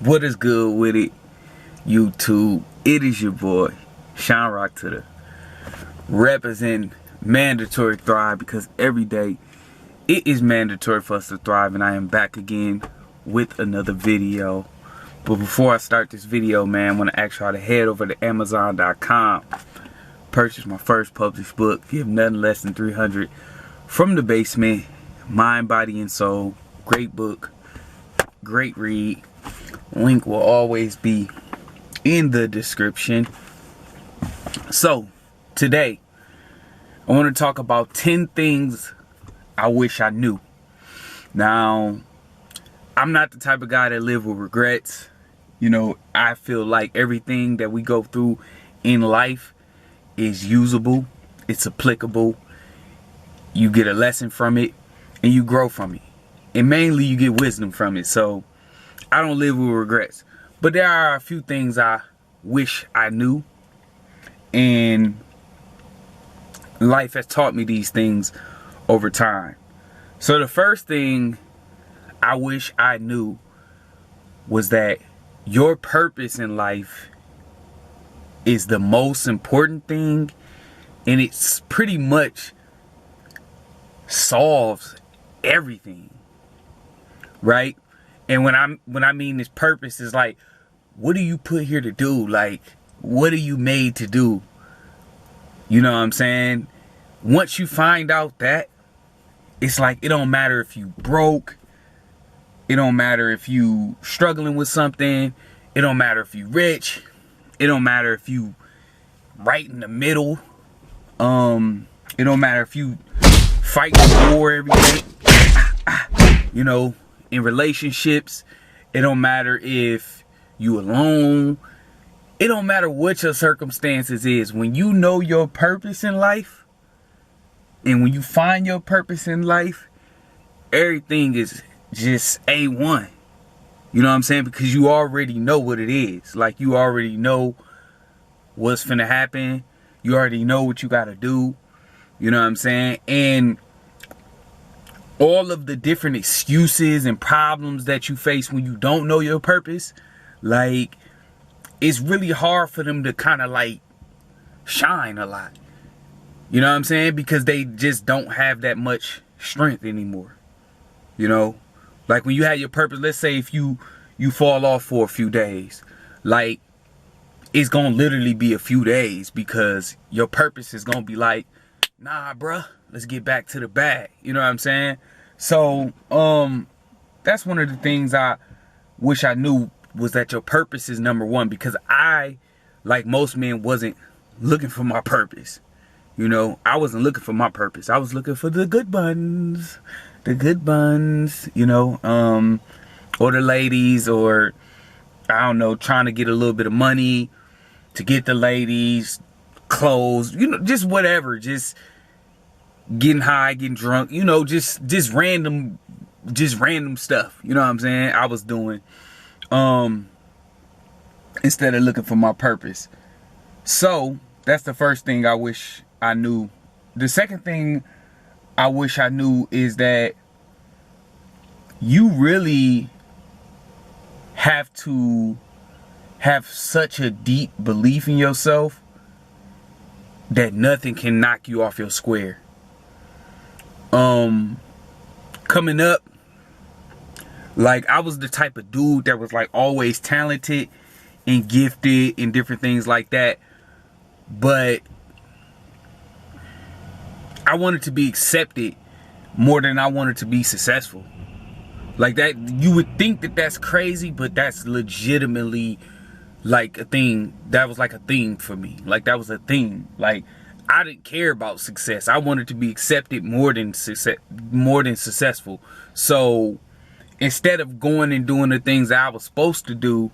What is good with it, YouTube? It is your boy, Shine Rock to the representing Mandatory Thrive, because every day it is mandatory for us to thrive, and I am back again with another video. But before I start this video, man, I want to ask y'all to head over to Amazon.com, purchase my first published book, Give Nothing Less Than 300 from the Basement, Mind, Body, and Soul. Great book, great read. Link will always be in the description. So today I want to talk about 10 things I wish I knew. Now, I'm not the type of guy that live with regrets. You know, I feel like everything that we go through in life is usable, it's applicable. You get a lesson from it and you grow from it, and mainly you get wisdom from it. So I don't live with regrets, but there are a few things I wish I knew, and life has taught me these things over time. So the first thing I wish I knew was that your purpose in life is the most important thing, and it's pretty much solves everything, right? And when I mean this purpose is like, what do you put here to do? Like, what are you made to do? You know what I'm saying? Once you find out that, it's like, it don't matter if you broke. It don't matter if you struggling with something. It don't matter if you rich. It don't matter if you right in the middle. It don't matter if you fighting a war every day. You know, in relationships, it don't matter if you alone. It don't matter what your circumstances is. When you know your purpose in life, and when you find your purpose in life, everything is just A1. You know what I'm saying? Because you already know what it is. Like, you already know what's finna happen. You already know what you gotta do. You know what I'm saying? And all of the different excuses and problems that you face when you don't know your purpose, like, it's really hard for them to kind of like shine a lot. You know what I'm saying? Because they just don't have that much strength anymore. You know, like when you have your purpose, let's say if you fall off for a few days, like, it's gonna literally be a few days, because your purpose is gonna be like, nah, bruh, let's get back to the bag. You know what I'm saying? So, that's one of the things I wish I knew, was that your purpose is number one. Because I, like most men, wasn't looking for my purpose. You know, I wasn't looking for my purpose. I was looking for the good buns. The good buns, you know, or the ladies, or, I don't know, trying to get a little bit of money to get the ladies, clothes, you know, just whatever, just getting high, getting drunk, you know, just random stuff, you know what I'm saying, I was doing, instead of looking for my purpose. So that's the first thing I wish I knew. The second thing I wish I knew is that you really have to have such a deep belief in yourself that nothing can knock you off your square. Coming up, like, I was the type of dude that was like always talented and gifted and different things like that, but I wanted to be accepted more than I wanted to be successful. Like, that, you would think that that's crazy, but that's legitimately like a thing. That was like a thing for me. Like, that was a thing. Like, I didn't care about success. I wanted to be accepted more than successful. So instead of going and doing the things that I was supposed to do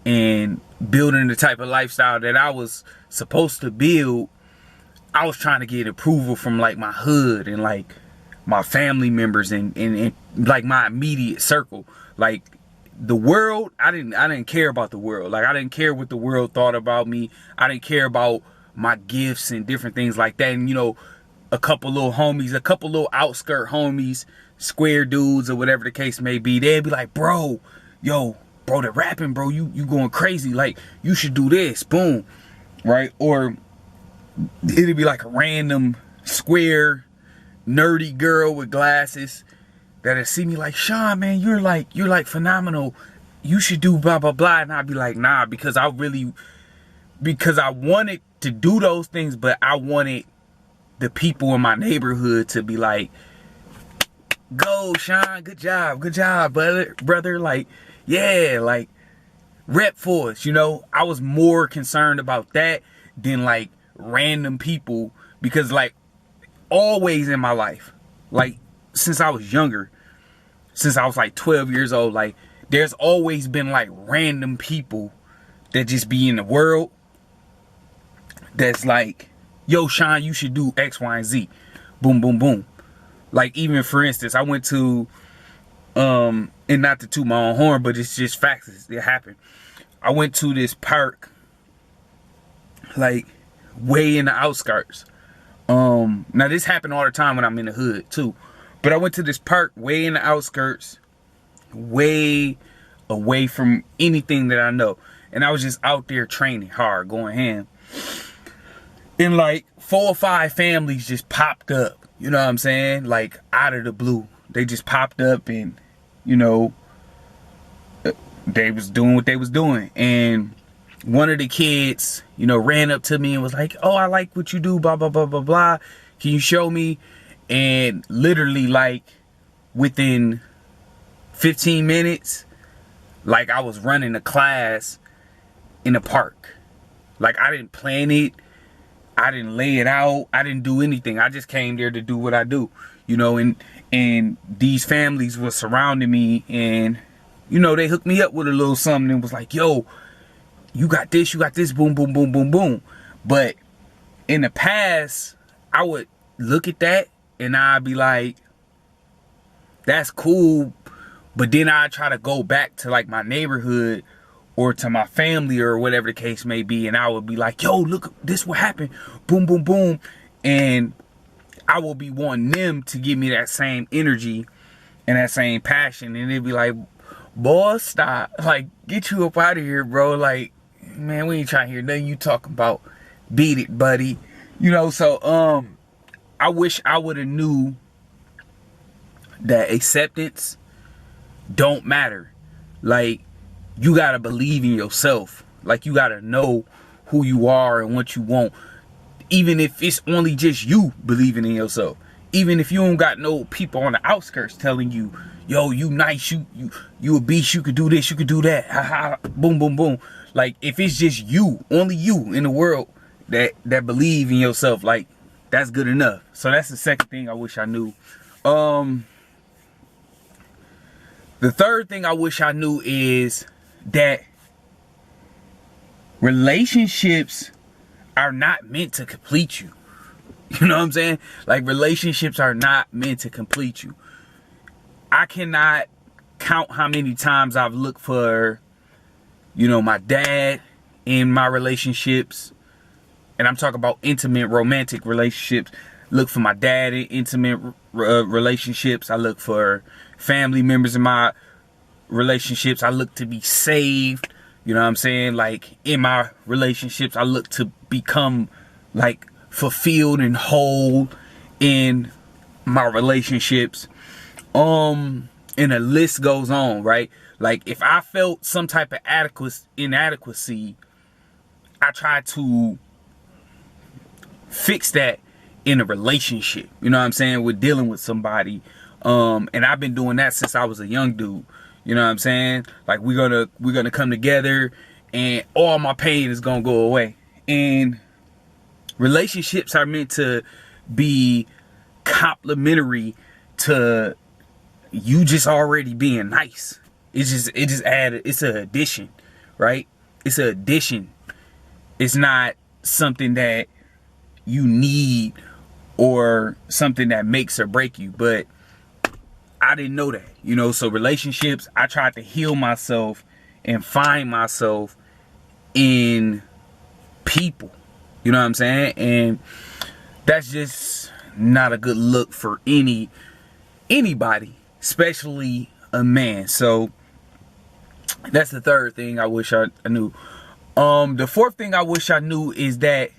and building the type of lifestyle that I was supposed to build, I was trying to get approval from like my hood and like my family members and like my immediate circle. Like, the world, I didn't care about the world. Like, I didn't care what the world thought about me. I didn't care about my gifts and different things like that. And, you know, a couple little homies, a couple little outskirt homies, square dudes or whatever the case may be, they'd be like, bro, yo, bro, the rapping, bro, you going crazy. Like, you should do this. Boom. Right? Or it'd be like a random square nerdy girl with glasses that'd see me like, Sean, man, you're like phenomenal. You should do blah blah blah. And I'd be like, nah, because I wanted to do those things, but I wanted the people in my neighborhood to be like, go Sean, good job, brother. Like, yeah, like, rep for us, you know. I was more concerned about that than like random people, because like always in my life, like since I was younger, since I was like 12 years old, like there's always been like random people that just be in the world that's like, yo Sean, you should do X, Y, and Z. Boom, boom, boom. Like, even for instance, I went to and not to toot my own horn, but it's just facts, it happened. I went to this park like way in the outskirts. Now this happened all the time when I'm in the hood too, but I went to this park way in the outskirts, way away from anything that I know, and I was just out there training hard, going ham. And like 4 or 5 families just popped up, you know what I'm saying, like out of the blue. They just popped up, and you know, they was doing what they was doing. And one of the kids, you know, ran up to me and was like, oh, I like what you do, blah, blah, blah, blah, blah. Can you show me? And literally, like, within 15 minutes, like, I was running a class in a park. Like, I didn't plan it. I didn't lay it out. I didn't do anything. I just came there to do what I do, you know. And these families were surrounding me, and, you know, they hooked me up with a little something and was like, yo, you got this, boom, boom, boom, boom, boom. But in the past, I would look at that and I'd be like, that's cool. But then I'd try to go back to like my neighborhood or to my family or whatever the case may be. And I would be like, yo, look, this what happened. Boom, boom, boom. And I will be wanting them to give me that same energy and that same passion. And it'd be like, boy, stop. Like, get you up out of here, bro. Like, man, we ain't trying to hear nothing you talking about. Beat it, buddy. You know, so I wish I would have knew that acceptance don't matter. Like, you gotta believe in yourself. Like, you gotta know who you are and what you want. Even if it's only just you believing in yourself. Even if you don't got no people on the outskirts telling you, yo, you nice, you a beast, you could do this, you could do that, ha ha, boom, boom, boom. Like, if it's just you, only you in the world that believe in yourself, like, that's good enough. So that's the second thing I wish I knew. The third thing I wish I knew is that relationships are not meant to complete you. You know what I'm saying? Like, relationships are not meant to complete you. I cannot count how many times I've looked for, you know, my dad in my relationships. And I'm talking about intimate, romantic relationships. Look for my dad in intimate relationships. I look for family members in my relationships. I look to be saved. You know what I'm saying? Like, in my relationships, I look to become, like, fulfilled and whole in my relationships. And the list goes on, right? Like, if I felt some type of inadequacy, I try to fix that in a relationship. You know what I'm saying? With dealing with somebody. And I've been doing that since I was a young dude. You know what I'm saying? Like, we're gonna come together and all my pain is gonna go away. And relationships are meant to be complementary to you just already being nice. It just added, it's an addition, right? It's an addition. It's not something that you need or something that makes or break you. But I didn't know that, you know. So relationships, I tried to heal myself and find myself in people. You know what I'm saying? And that's just not a good look for anybody, especially a man. So That's the third thing I wish I knew. The fourth thing I wish I knew is that